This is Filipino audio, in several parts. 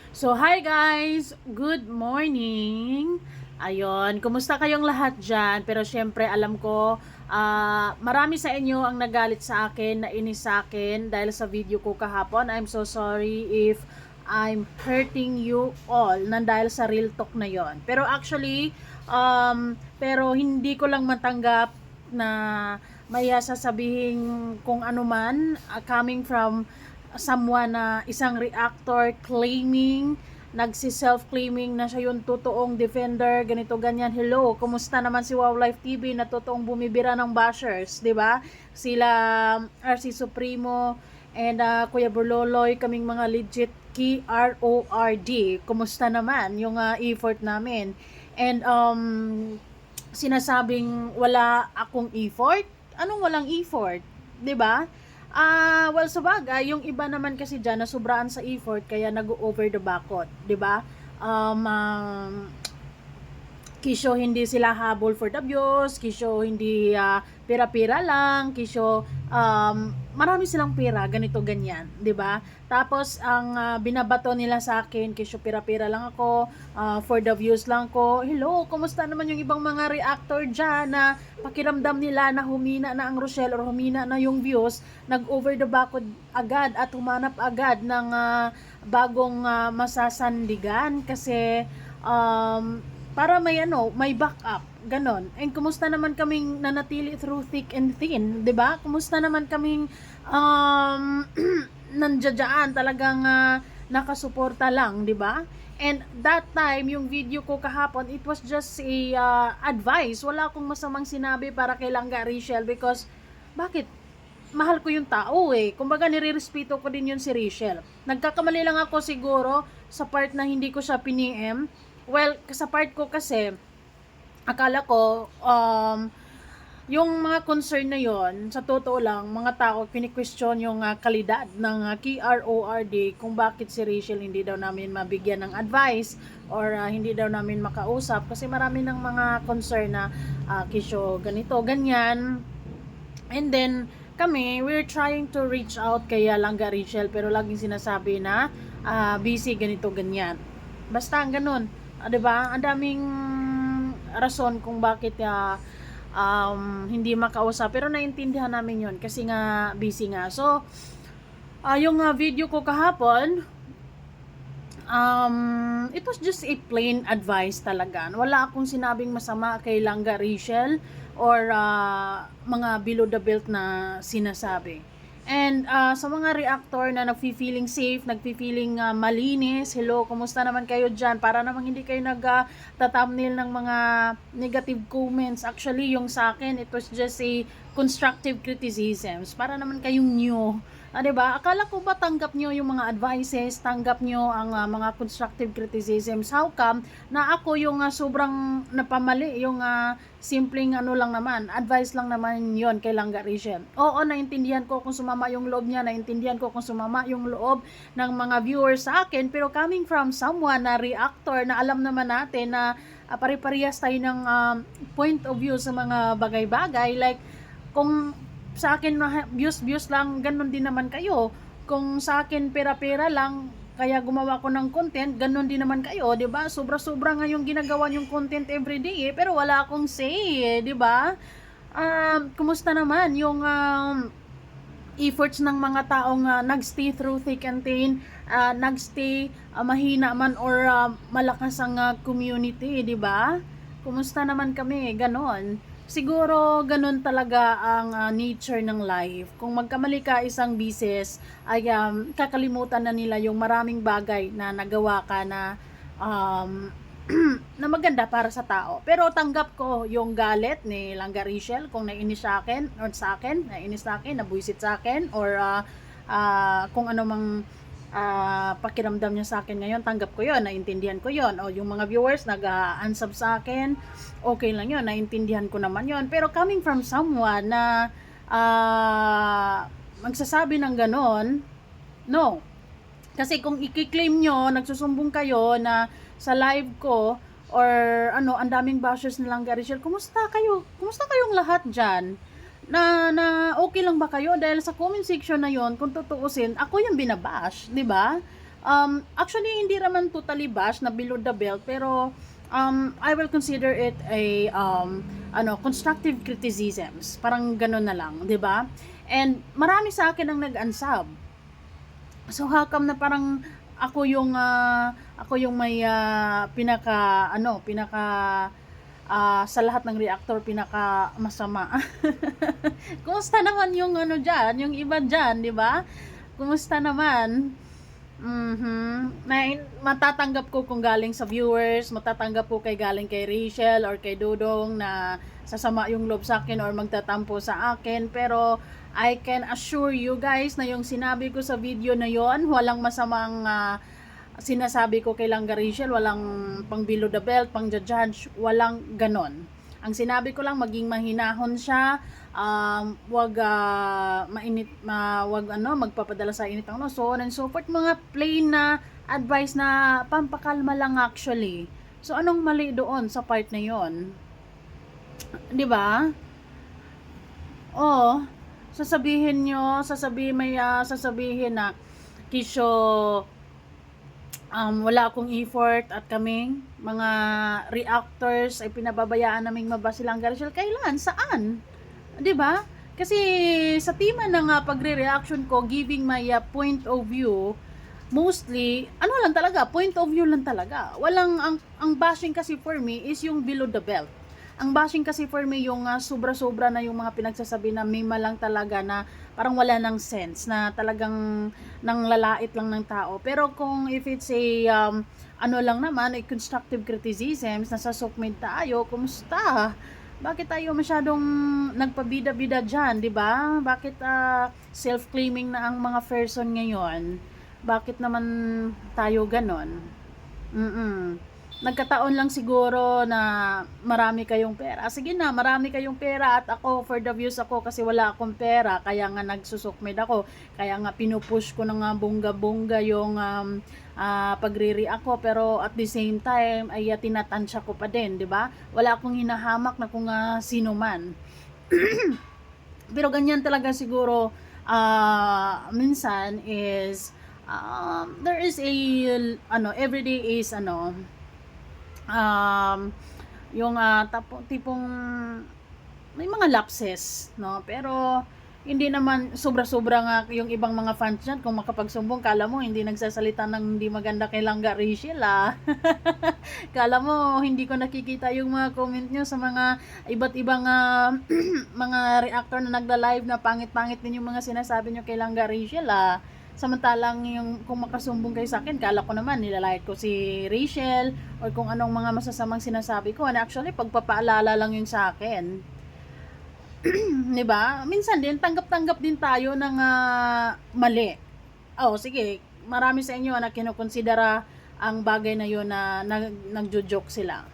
So, hi guys! Good morning! Ayon, kumusta kayong lahat dyan? Pero syempre, alam ko, marami sa inyo ang nagalit sa akin, nainis sa akin dahil sa video ko kahapon. I'm so sorry if I'm hurting you all nang dahil sa real talk na yon. Pero actually, pero hindi ko lang matanggap na may sasabihin kung ano man coming from someone na isang reactor claiming nagsi-self-claiming na siya yung totoong defender, ganito ganyan. Hello, kumusta naman si Wow Life TV na totoong bumibira ng bashers, 'di ba? Sila RC Supremo and Kuya Burloloy, kaming mga legit key RORD. Kumusta naman yung effort namin? And sinasabing wala akong effort? Anong walang effort? 'Di ba? Well, sabagay, yung iba naman kasi dyan na sobraan sa effort kaya nag-over the backot, 'di ba? Kisyo hindi sila habol for the views, kisyo hindi pira-pira lang, kisyo marami silang pera, ganito ganyan, 'di ba? Tapos ang binabato nila sa akin, kisyo pira-pira lang ako, for the views lang ko. Hello, kumusta naman yung ibang mga reactor diyan na pakiramdam nila na humina na ang Rochelle or humina na yung views, nag-over the backod agad at humanap agad ng bagong masasandigan kasi para may backup, ganon. And kumusta naman kaming nanatili through thick and thin, 'di ba? Kumusta naman kaming nandiyan talagang nakasuporta lang, 'di ba? And that time, yung video ko kahapon, it was just a advice. Wala akong masamang sinabi para kay Langga Rachel because bakit? Mahal ko yung tao eh. Kumbaga nirerespeto ko din yun si Rachel. Nagkakamali lang ako siguro sa part na hindi ko siya piniem. Well, sa part ko kasi, akala ko, yung mga concern na yon sa totoo lang, mga tao, pini-question yung kalidad ng KRORD kung bakit si Rachel hindi daw namin mabigyan ng advice or hindi daw namin makausap kasi marami ng mga concern na kisyo ganito, ganyan. And then, kami, we're trying to reach out kay Langga Rachel pero laging sinasabi na busy ganito, ganyan. Basta ang ganun. 'Di ba? Ang daming rason kung bakit hindi makausap pero naintindihan namin 'yon kasi nga busy nga. So, yung video ko kahapon, it was just a plain advice talaga. Wala akong sinabing masama kay Langga Rachel or mga below the belt na sinasabi. And sa mga reactor na nagfi-feeling safe, nagfi-feeling malinis, hello, kumusta naman kayo dyan? Para namang hindi kayo nag-thumbnail ng mga negative comments. Actually, yung sa akin, it was just a constructive criticisms. Para naman kayong new. Diba? Akala ko ba tanggap nyo yung mga advices, tanggap nyo ang mga constructive criticisms? How come na ako yung sobrang napamali, yung simpleng lang naman, advice lang naman yon kay Langga Rachel. Oo, naintindihan ko kung sumama yung loob niya, naintindihan ko kung sumama yung loob ng mga viewers sa akin, pero coming from someone na reactor na alam naman natin na pare-parehas tayo ng point of view sa mga bagay-bagay, like kung sa akin views lang, ganun din naman kayo. Kung sa akin pera-pera lang, kaya gumawa ko ng content, ganun din naman kayo, 'di ba? Sobra-sobra nga yung ginagawa yung content everyday pero wala akong say, 'di ba? Kumusta naman yung efforts ng mga taong nagstay through thick and thin, nagstay mahina man or malakas ang community, 'di ba? Kumusta naman kami, ganon. Siguro ganun talaga ang nature ng life. Kung magkamali ka isang bisis, ay kakalimutan na nila yung maraming bagay na nagawa ka na na maganda para sa tao. Pero tanggap ko yung galit ni Langga Rachel kung nainis sa akin or nainis sa akin, nabuisit sa akin or kung ano mang pakiramdam niya sa akin ngayon, tanggap ko yon, naintindihan ko yon. O yung mga viewers nag-unsub sa akin, okay lang yon, naintindihan ko naman yon. Pero coming from someone na magsasabi ng ganon, no. Kasi kung i-claim nyo, nagsusumbong kayo na sa live ko or ang daming bashers na Langga Rachel, kumusta kayo? Kumusta kayong lahat dyan? Na okay lang ba kayo dahil sa comment section na yon, kung tutuusin ako yung binabash, 'di ba? Actually, hindi naman totally bash na below the belt, pero I will consider it a constructive criticisms. Parang gano'n na lang, 'di ba? And marami sa akin ang nag-unsub. So how come na parang ako yung may pinaka sa lahat ng reactor pinaka masama. Kumusta naman yung diyan, yung iba diyan, 'di ba? Kumusta naman? Matatanggap ko kung galing sa viewers, matatanggap ko galing kay Rachel or kay Dudong na sasama yung loob sa akin or magtatampo sa akin, pero I can assure you guys na yung sinabi ko sa video na yon, walang masamang sinasabi ko kay Langga Rachel, walang pang below the belt, pang judge, walang ganon. Ang sinabi ko lang, maging mahinahon siya, wag magpapadala sa init ng so on and so forth, mga plain na advice na pampakalma lang actually. So anong mali doon sa part na yon? 'Di ba? Oh, sasabihin na Kisho, wala akong effort at kaming mga reactors ay pinababayaan naming mabasa silang Garcel. Kailan? Saan? 'Di ba? Kasi sa tema ng pagre-reaction ko, giving my point of view, mostly lang talaga, point of view lang talaga. Ang bashing kasi for me is yung below the belt. Ang bashing kasi for me yung sobra-sobra na yung mga pinagsasabi na may malang talaga na parang wala nang sense, na talagang nang lalait lang ng tao. Pero kung if it's a lang naman, a constructive criticisms, nasa sokmed tayo, kumusta? Bakit tayo masyadong nagpabida-bida dyan, di ba? Bakit self-claiming na ang mga person ngayon? Bakit naman tayo ganon? Nagkataon lang siguro na marami kayong pera. Sige na, marami kayong pera at ako for the views ako kasi wala akong pera, kaya nga nagsusukmed ako. Kaya nga pinupush ko na nga bongga-bongga yung pagre-react ko, pero at the same time ay tinatansya ko pa din, 'di ba? Wala akong hinahamak na kung sino man. Pero ganyan talaga siguro minsan is there is a everyday is yung tipong may mga lapses, no? Pero hindi naman sobra-sobra nga yung ibang mga fans dyan. Kung makapagsumbong, kala mo hindi nagsasalita ng hindi maganda kay Langga Rachel, Kala mo hindi ko nakikita yung mga comment nyo sa mga iba't ibang mga reactor na nagla-live na pangit-pangit din yung mga sinasabi nyo kay Langga Rachel, Samantalang yung kung makasumbong kayo sa akin, kala ko naman nilalait ko si Rachel or kung anong mga masasamang sinasabi ko. And actually, pagpapaalala lang yun sa akin. 'Di ba? Minsan din tanggap-tanggap din tayo ng mali. Sige, marami sa inyo na kinukonsidera ang bagay na yun na nagjo-joke sila.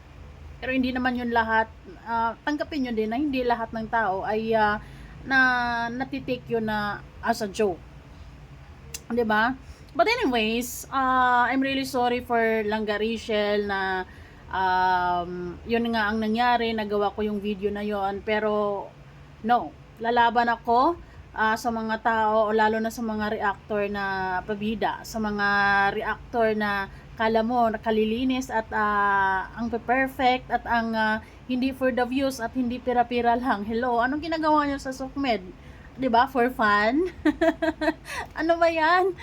Pero hindi naman yun lahat. Tanggapin nyo din na hindi lahat ng tao ay na natitake yun na as a joke. 'Di ba? But anyways, I'm really sorry for Langga Rachel na yun nga ang nangyari, nagawa ko yung video na yon, pero no, lalaban ako sa mga tao o lalo na sa mga reactor na pabida, sa mga reactor na kala mo nakalilinis at ang perfect at ang hindi for the views at hindi pira-pira lang. Hello, anong ginagawa niyo sa Sokmed? 'Di ba? For fun? Ano ba 'yan?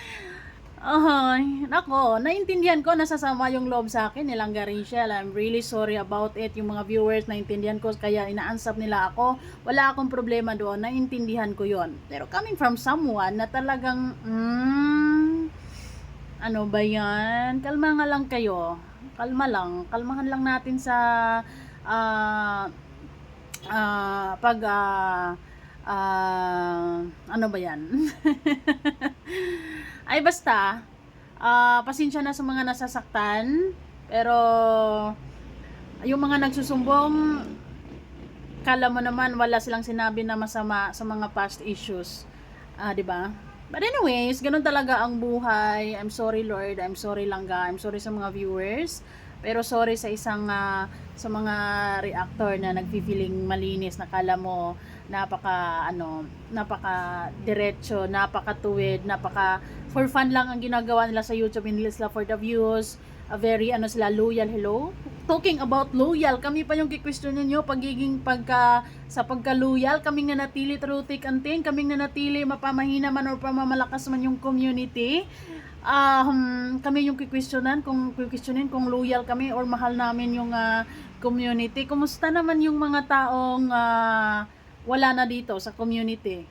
Nako, naintindihan ko, nasasama yung loob sa akin ni Langga Rachel. I'm really sorry about it. Yung mga viewers, naintindihan ko, kaya inaansap nila ako. Wala akong problema doon, naintindihan ko yon. Pero coming from someone na talagang, ano ba yan? Kalma nga lang kayo. Kalma lang. Kalmahan lang natin sa ano ba yan? Ay basta, pasensya na sa mga nasasaktan, pero yung mga nagsusumbong, kala mo naman wala silang sinabi na masama sa mga past issues, 'di ba? But anyways, ganun talaga ang buhay. I'm sorry Lord, I'm sorry Langga, I'm sorry sa mga viewers. Pero sorry sa isang sa mga reactor na nagfi-feeling malinis, nakala mo napaka diretso, napaka tuwid, napaka for fun lang ang ginagawa nila sa YouTube, hindi sila for the views. A very sila loyal. Hello, talking about loyal, kami pa yung ki-question niyo sa pagka-loyal, kaming nanatili through thick and thin, kaming nanatili mapamahina man or pamamalakas man yung community. Kami yung kikwestiyonin kung loyal kami or mahal namin yung community. Kumusta naman yung mga taong wala na dito sa community?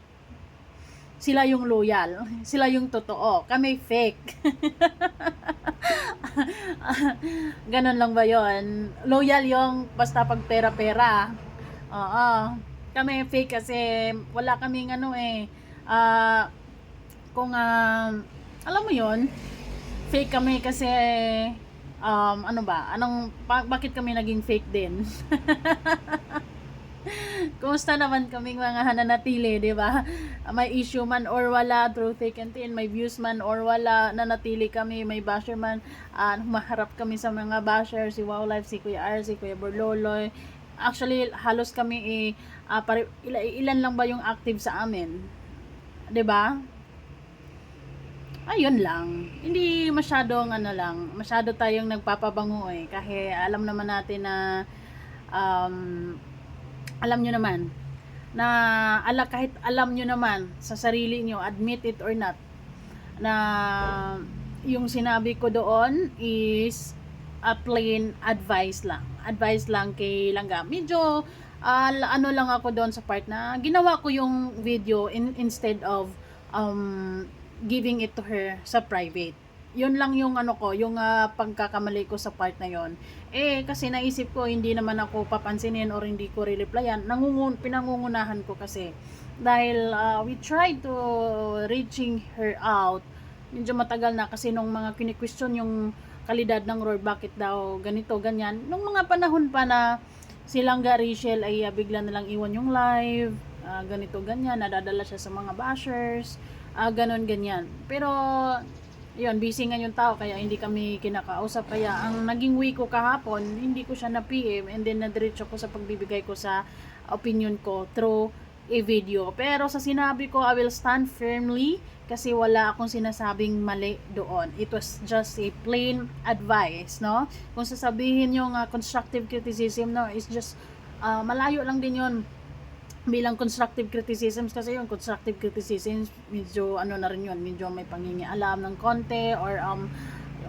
Sila yung loyal, sila yung totoo, kami fake. Ganon lang ba yon? Loyal yung basta pag pera-pera. Oo. Kami fake kasi wala kaming kung alam mo yon, fake kami kasi bakit kami naging fake din? Kumusta naman kaming mga nananatili, di ba? May issue man or wala, through thick and thin, may views man or wala, nanatili kami, may basher man, maharap kami sa mga basher, si Wow Life, si Kuya R, si Kuya Borloloy. Actually, halos kami ilan lang ba yung active sa amin? Di ba? Ayun lang. Hindi masyadong masyado tayong nagpapabango kasi alam naman natin na alam nyo naman na kahit alam nyo naman sa sarili nyo, admit it or not, na yung sinabi ko doon is a plain advice lang kay Langga. Medyo lang ako doon sa part na ginawa ko yung video instead of giving it to her sa private. Yun lang yung yung pagkakamali ko sa part na yon. Kasi naisip ko hindi naman ako papansinin or hindi ko re-replyan. Pinangungunahan ko kasi dahil we tried to reaching her out. Medyo matagal na kasi nung mga kini-question yung kalidad ng roar, bakit daw ganito, ganyan. Nung mga panahon pa na si Langga Rachel ay bigla na lang iwan yung live, ganito, ganyan, nadadala siya sa mga bashers, ganon, ganyan. Pero yun, busy nga yung tao kaya hindi kami kinakausap, kaya ang naging way ko kahapon, hindi ko siya na PM and then nadiretso ko sa pagbibigay ko sa opinion ko through a video. Pero sa sinabi ko, I will stand firmly kasi wala akong sinasabing mali doon. It was just a plain advice, no? Kung sasabihin yung constructive criticism, no, is just malayo lang din yun bilang constructive criticisms, kasi yung constructive criticisms medyo na rin yun, medyo may pangingialam ng konti or yung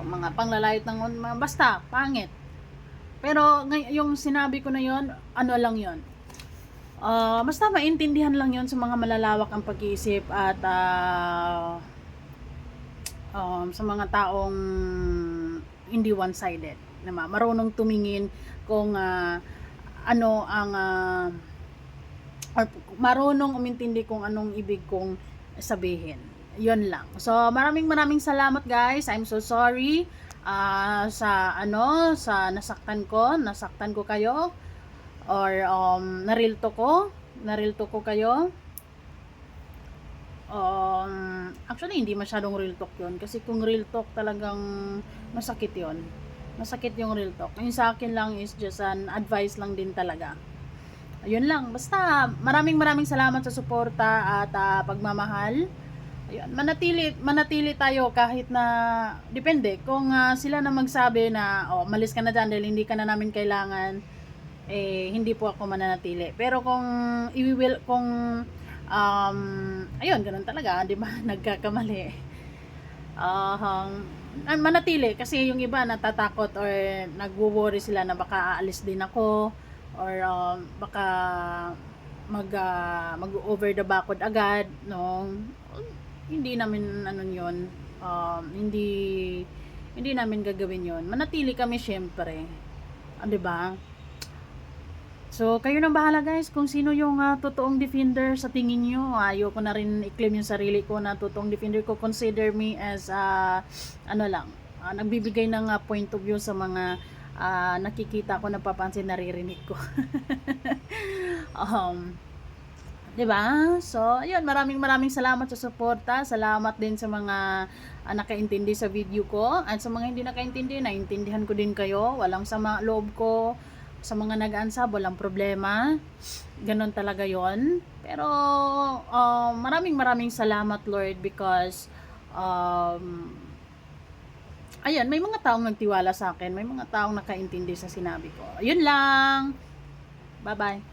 mga panglalayot ng mga basta pangit. Pero yung sinabi ko na yun, lang yun, basta maintindihan lang yun sa mga malalawak ang pag-iisip at sa mga taong hindi one-sided, na marunong tumingin kung ano ang or marunong umintindi kung anong ibig kong sabihin. Yun lang. So, maraming salamat guys. I'm so sorry sa nasaktan ko kayo or narilto ko kayo. Actually, hindi masyadong real talk yun. Kasi kung real talk talagang masakit yun. Masakit yung real talk. Yung sa akin lang is just an advice lang din talaga. Ayun lang. Basta maraming salamat sa suporta at pagmamahal. Ayun, manatili tayo kahit na depende kung sila na magsabi na malis ka na dyan dahil hindi ka na namin kailangan, hindi po ako mananatili. Pero kung ayun, ganun talaga, di ba? Nagkakamali. Manatili kasi yung iba natatakot or nagwo-worry sila na baka aalis din ako or baka mag over the backward agad, no? Hindi namin yun, hindi namin gagawin yun. Manatili kami syempre, di ba? So kayo nang bahala guys kung sino yung totoong defender sa tingin nyo. Ayoko na rin i-claim yung sarili ko na totoong defender ko. Consider me as nagbibigay ng point of view sa mga nakikita ko, napapansin, naririnig ko. 'Di ba? So, ayun, maraming salamat sa suporta. Salamat din sa mga nakaintindi sa video ko, at sa mga hindi nakaintindi, naintindihan ko din kayo. Walang sama loob ko sa mga nag-unsub, walang problema. Ganon talaga 'yon. Pero maraming salamat, Lord, because um, ayan, may mga taong nagtiwala sa akin, may mga taong nakaintindi sa sinabi ko. Ayun lang. Bye-bye.